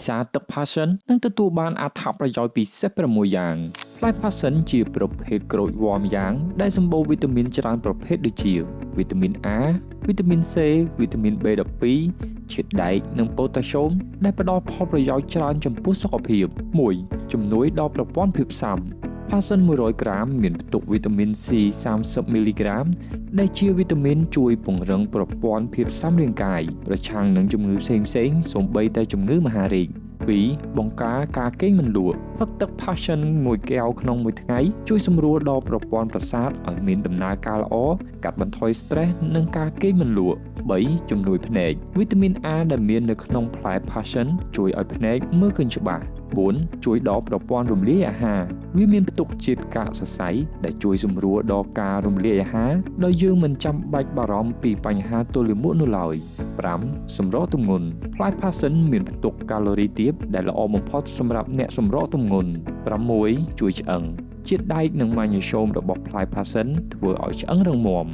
សាទឹក passion នឹងទទួលបានអត្ថប្រយោជន៍ពិសេស6យ៉ាងផ្លែ passion ជាប្រភេទក្រូចវ៉ាំយ៉ាងដែលសម្បូរវីតាមីនច្រើនប្រភេទដូចជាវីតាមីន A វីតាមីន C វីតាមីន B12 ជាតិដែកនិងប៉ូតាស្យូមដែលផ្ដល់ផលប្រយោជន៍ច្រើនចំពោះសុខភាព 1. ជំនួយដល់ប្រព័ន្ធភាពស៊ាំ Passion 100ក្រាមមានផ្ទុកវីតាមីន C 30មីលីក្រាមដែលជាវីតាមីនជួយពង្រឹងប្រព័ន្ធភាពស៊ាំរាងកាយប្រឆាំងនឹងជំងឺផ្សេងៗសូម្បីតែជំងឺមហារីក 2. បង្ការការគេងមិនលក់ផឹកទឹក Passion 1 កែវក្នុងមួយថ្ងៃជួយសម្រួលដល់ប្រព័ន្ធប្រសាទឲ្យមានដំណើរការល្អកាត់បន្ថយ stress និងការគេងមិនលក់ 3. ជំនួយភ្នែកវីតាមីន A ដែលមាននៅក្នុងផ្លែ Passion ជួយឲ្យភ្នែកមើលឃើញច្បាស់ 4. ជួយដល់ប្រព័ន្ធរំលាយអាហារវាមានផ្ទុកជាតិកាកសរសៃដែលជួយសម្រួលដល់ការរំលាយអាហារដោយយើងមិនចាំបាច់បារម្ភពីបញ្ហាទល់លាមកនោះឡើយ 5. សម្រកទម្ងន់ផ្លែ Passion មានផ្ទុកកាឡូរីទាបដែលល្អបំផុតសម្រាប់អ្នកសម្រកទម្ងន់ 6. ជួយឆ្អឹងជាតិដែកនិងម៉ាញ៉េស្យូមរបស់ផ្លែ Passion ធ្វើឲ្យឆ្អឹងរឹងមាំ